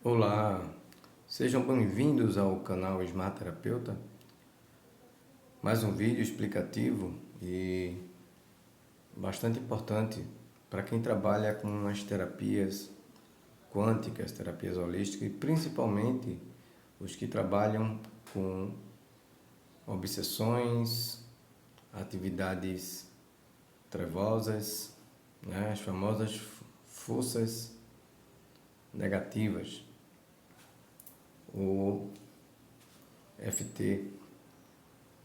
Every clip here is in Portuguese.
Olá, sejam bem-vindos ao canal Smart Terapeuta. Mais um vídeo explicativo e bastante importante para quem trabalha com as terapias quânticas, terapias holísticas e principalmente os que trabalham com obsessões, atividades trevosas, as famosas forças negativas, o FT.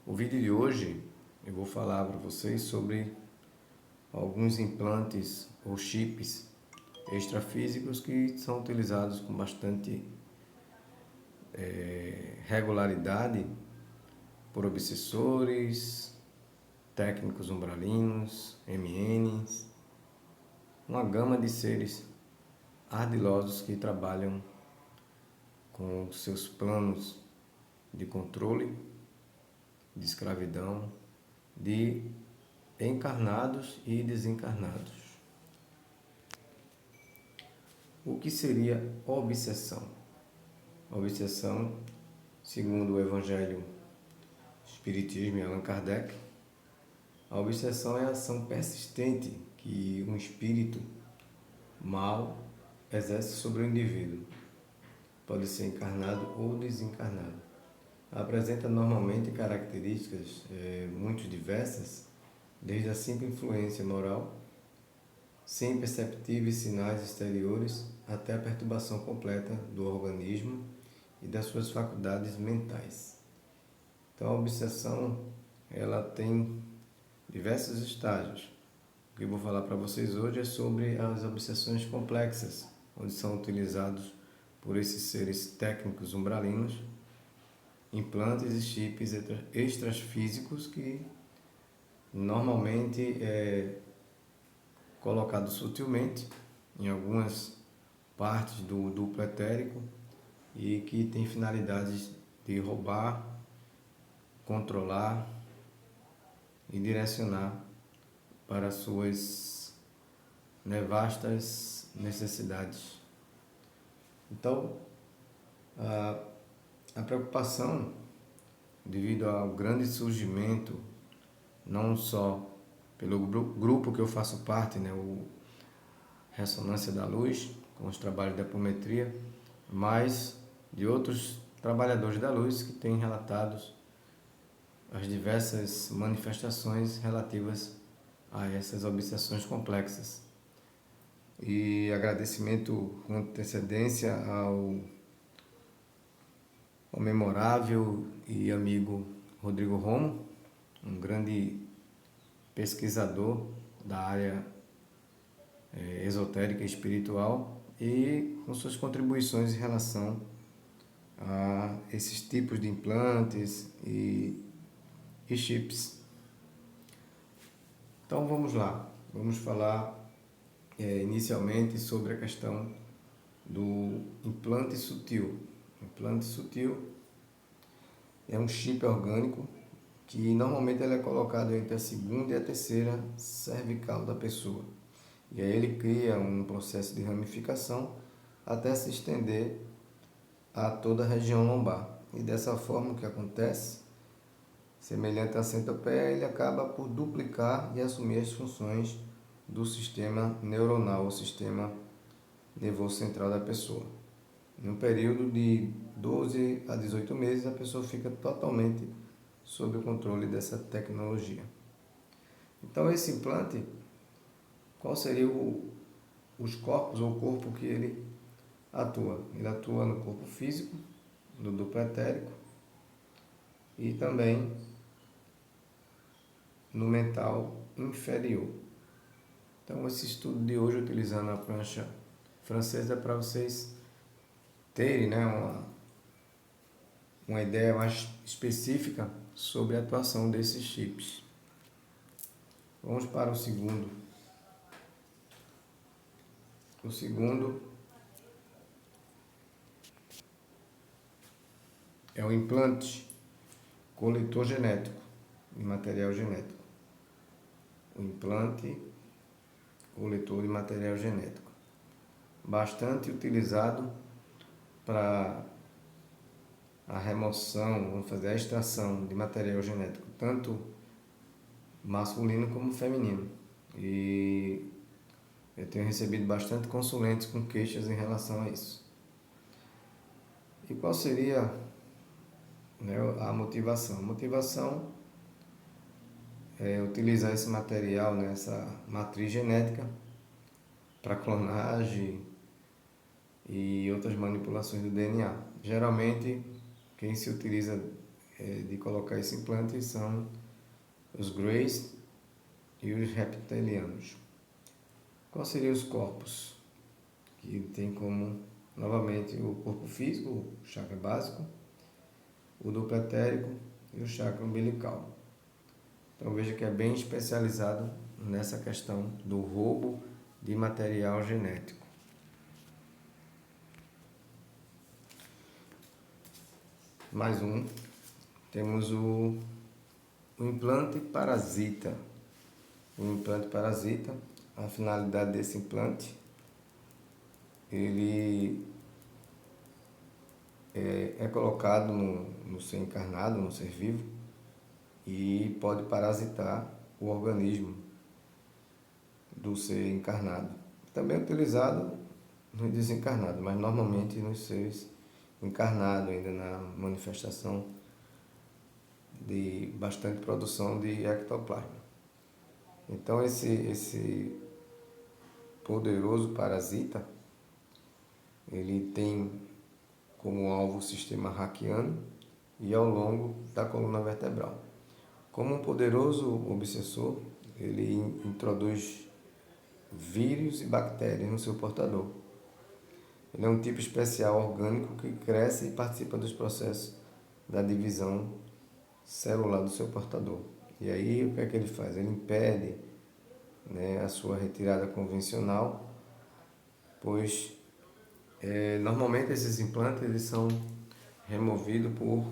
O vídeo de hoje eu vou falar para vocês sobre alguns implantes ou chips extrafísicos que são utilizados com bastante regularidade por obsessores, técnicos umbralinos, MNs, uma gama de seres ardilosos que trabalham com seus planos de controle, de escravidão, de encarnados e desencarnados. O que seria obsessão? Obsessão, segundo o Evangelho Espiritismo e Allan Kardec, a obsessão é a ação persistente que um espírito mal exerce sobre o indivíduo. Pode ser encarnado ou desencarnado. Apresenta normalmente características muito diversas, desde a simples influência moral, sem perceptíveis sinais exteriores, até a perturbação completa do organismo e das suas faculdades mentais. Então a obsessão ela tem diversos estágios. O que eu vou falar para vocês hoje é sobre as obsessões complexas, onde são utilizados por esses seres técnicos umbralinos implantes e chips extrafísicos que normalmente é colocado sutilmente em algumas partes do duplo etérico e que tem finalidades de roubar, controlar e direcionar para suas nevastas necessidades. Então, a preocupação devido ao grande surgimento, não só pelo grupo que eu faço parte, o Ressonância da Luz, com os trabalhos de apometria, mas de outros trabalhadores da luz que têm relatado as diversas manifestações relativas a essas obsessões complexas. E agradecimento com antecedência ao memorável e amigo Rodrigo Romo, um grande pesquisador da área esotérica e espiritual, e com suas contribuições em relação a esses tipos de implantes e chips. Então vamos lá, vamos falar inicialmente sobre a questão do implante sutil. O implante sutil é um chip orgânico que normalmente ele é colocado entre a segunda e a terceira cervical da pessoa. E aí ele cria um processo de ramificação até se estender a toda a região lombar. E dessa forma o que acontece, semelhante à centopeia, ele acaba por duplicar e assumir as funções do sistema neuronal, o sistema nervoso central da pessoa. Em um período de 12 a 18 meses, a pessoa fica totalmente sob o controle dessa tecnologia. Então, esse implante, qual seria os corpos ou o corpo que ele atua? Ele atua no corpo físico, no duplo etérico e também no mental inferior. Então, esse estudo de hoje, utilizando a prancha francesa, é para vocês terem uma ideia mais específica sobre a atuação desses chips. Vamos para o segundo. O segundo é o implante coletor genético de material genético. O implante coletor de material genético. Bastante utilizado para a remoção, vamos fazer a extração de material genético, tanto masculino como feminino. E eu tenho recebido bastante consulentes com queixas em relação a isso. E qual seria, né, a motivação? A motivação é utilizar esse material, né, essa matriz genética, para clonagem e outras manipulações do DNA. Geralmente, quem se utiliza de colocar esse implante são os Greys e os reptilianos. Quais seriam os corpos? Que tem como, novamente, o corpo físico, o chakra básico, o duplo etérico e o chakra umbilical. Então veja que é bem especializado nessa questão do roubo de material genético. Mais um, temos o implante parasita. O implante parasita, a finalidade desse implante, ele é colocado no ser encarnado, no ser vivo, e pode parasitar o organismo do ser encarnado. Também é utilizado no desencarnado, mas normalmente nos seres encarnados, ainda na manifestação de bastante produção de ectoplasma. Então esse poderoso parasita, ele tem como alvo o sistema raquiano e ao longo da coluna vertebral. Como um poderoso obsessor, ele introduz vírus e bactérias no seu portador. Ele é um tipo especial orgânico que cresce e participa dos processos da divisão celular do seu portador. E aí o que é que ele faz? Ele impede, né, a sua retirada convencional, pois normalmente esses implantes eles são removidos por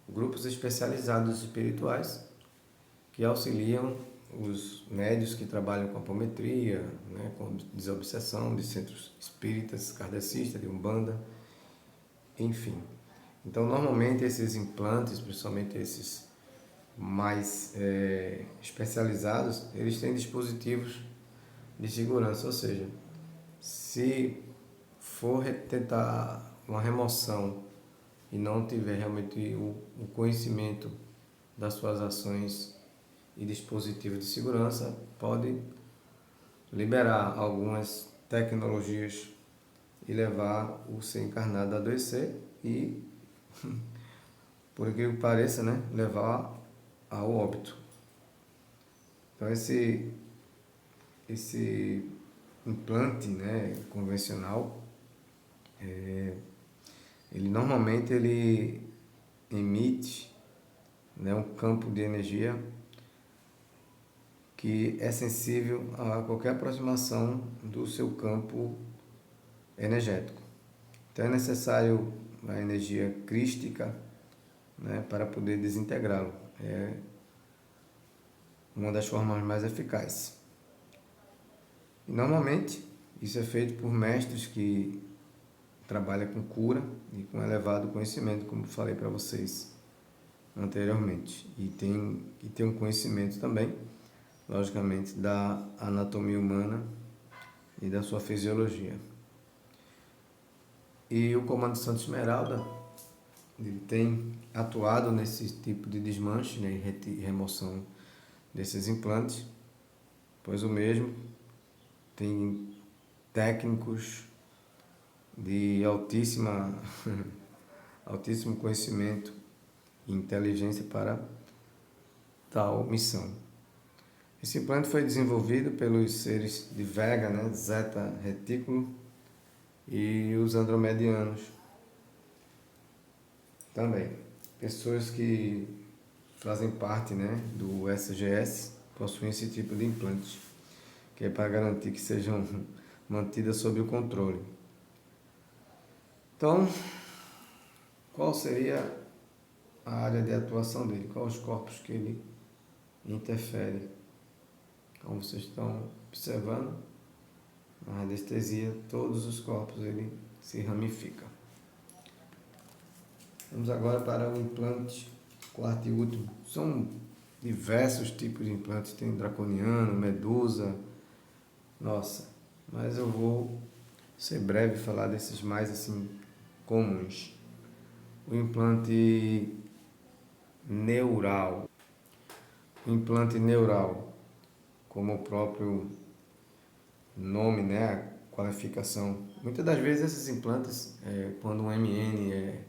grupos especializados espirituais que auxiliam os médios que trabalham com apometria, né, com desobsessão de centros espíritas, kardecistas, de umbanda, enfim. Então, normalmente esses implantes, principalmente esses mais especializados, eles têm dispositivos de segurança, ou seja, se for tentar uma remoção e não tiver realmente o conhecimento das suas ações e dispositivos de segurança, pode liberar algumas tecnologias e levar o ser encarnado a adoecer e, por incrível que pareça, né, levar ao óbito. Então esse implante, né, convencional, ele normalmente emite, né, um campo de energia que é sensível a qualquer aproximação do seu campo energético. Então é necessário a energia crística, né, para poder desintegrá-lo. É uma das formas mais eficazes. E normalmente isso é feito por mestres que trabalham com cura e com elevado conhecimento, como falei para vocês anteriormente. E tem um conhecimento também, logicamente, da anatomia humana e da sua fisiologia. E o Comando Santa Esmeralda, ele tem atuado nesse tipo de desmanche, né, e remoção desses implantes, pois o mesmo tem técnicos de altíssimo conhecimento e inteligência para tal missão. Esse implante foi desenvolvido pelos seres de Vega, né, Zeta Retículo, e os andromedianos também. Pessoas que fazem parte, né, do SGS possuem esse tipo de implantes, que é para garantir que sejam mantidas sob o controle. Então, qual seria a área de atuação dele? Quais os corpos que ele interfere? Como vocês estão observando, na radiestesia, todos os corpos ele se ramifica. Vamos agora para o implante, quarto e último. São diversos tipos de implantes, tem draconiano, medusa, nossa, mas eu vou ser breve e falar desses mais assim comuns. O implante neural. O implante neural, como o próprio nome, né, a qualificação. Muitas das vezes esses implantes, quando um MN é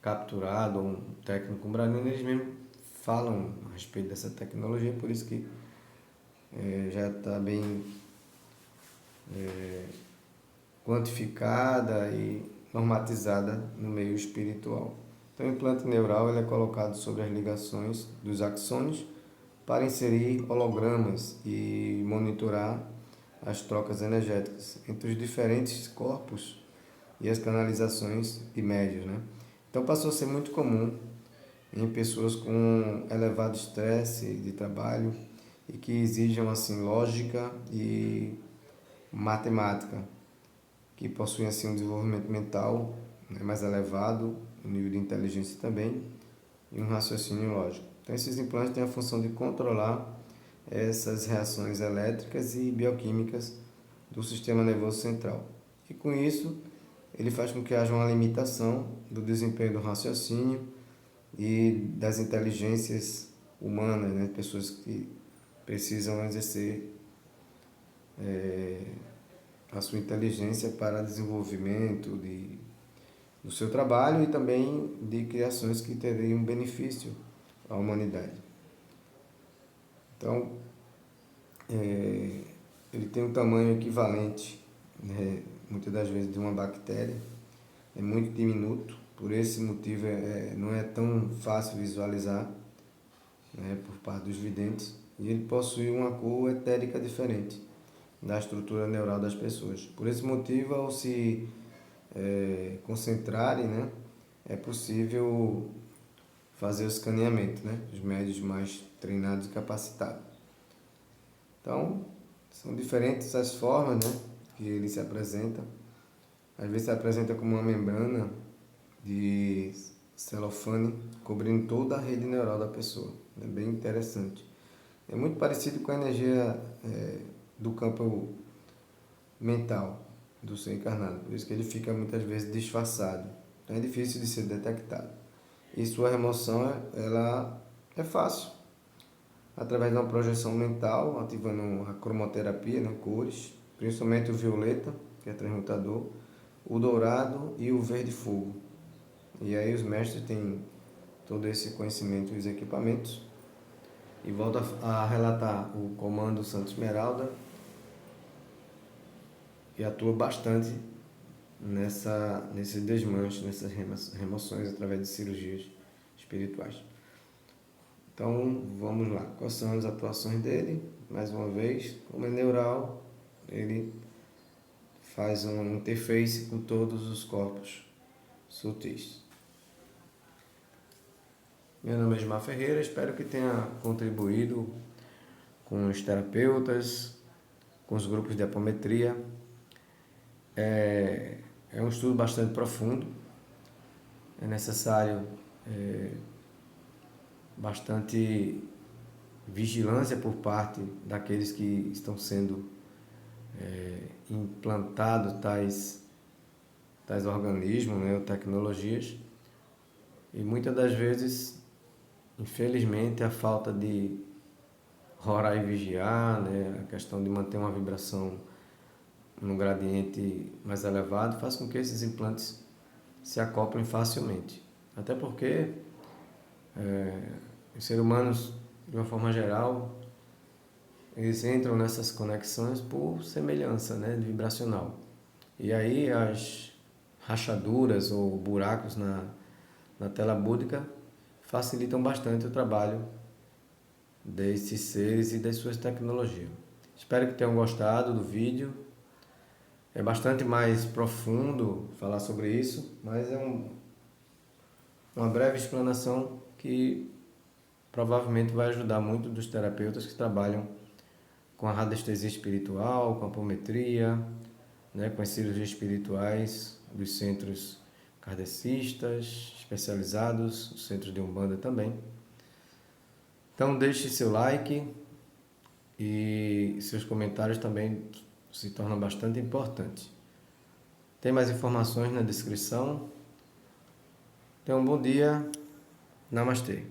capturado, ou um técnico brasileiro, eles mesmos falam a respeito dessa tecnologia, por isso que já está bem quantificada e normatizada no meio espiritual. Então, o implante neural ele é colocado sobre as ligações dos axônios para inserir hologramas e monitorar as trocas energéticas entre os diferentes corpos e as canalizações e médios, né? Então, passou a ser muito comum em pessoas com elevado estresse de trabalho e que exijam assim lógica e matemática, que possuem assim um desenvolvimento mental, né, mais elevado, um nível de inteligência também e um raciocínio lógico. Então esses implantes têm a função de controlar essas reações elétricas e bioquímicas do sistema nervoso central. E com isso, ele faz com que haja uma limitação do desempenho do raciocínio e das inteligências humanas, né? Pessoas que precisam exercer a sua inteligência para desenvolvimento do seu trabalho e também de criações que teriam benefício à humanidade. Então, ele tem um tamanho equivalente, né, muitas das vezes, de uma bactéria, é muito diminuto, por esse motivo não é tão fácil visualizar, né, por parte dos videntes, e ele possui uma cor etérica diferente da estrutura neural das pessoas. Por esse motivo, ao se concentrarem, né, é possível fazer o escaneamento, né, dos médios mais treinados e capacitados. Então, são diferentes as formas, né, que ele se apresenta. Às vezes se apresenta como uma membrana de celofane cobrindo toda a rede neural da pessoa. É bem interessante. É muito parecido com a energia do campo mental do ser encarnado. Por isso que ele fica muitas vezes disfarçado. Então é difícil de ser detectado. E sua remoção ela é fácil. Através de uma projeção mental, ativando a cromoterapia, né, cores, principalmente o violeta, que é transmutador, o dourado e o verde fogo. E aí os mestres têm todo esse conhecimento e os equipamentos. E volto a relatar o comando Santo Esmeralda, e atua bastante nesse desmanche, nessas remoções através de cirurgias espirituais. Então, vamos lá. Quais são as atuações dele? Mais uma vez, como é neural, ele faz uma interface com todos os corpos sutis. Meu nome é Gilmar Ferreira, espero que tenha contribuído com os terapeutas, com os grupos de apometria. É um estudo bastante profundo, é necessário bastante vigilância por parte daqueles que estão sendo implantados tais organismos, né, ou tecnologias, e muitas das vezes, infelizmente, a falta de orar e vigiar, né, a questão de manter uma vibração num gradiente mais elevado, faz com que esses implantes se acoplem facilmente. Até porque os seres humanos, de uma forma geral, eles entram nessas conexões por semelhança, né, vibracional. E aí as rachaduras ou buracos na tela búdica facilitam bastante o trabalho desses seres e das suas tecnologias. Espero que tenham gostado do vídeo. É bastante mais profundo falar sobre isso, mas é uma breve explanação que provavelmente vai ajudar muito dos terapeutas que trabalham com a radiestesia espiritual, com a apometria, né, com as cirurgias espirituais dos centros kardecistas, especializados, o Centro de Umbanda também. Então deixe seu like e seus comentários também se tornam bastante importantes. Tem mais informações na descrição. Tenha um bom dia. Namastê.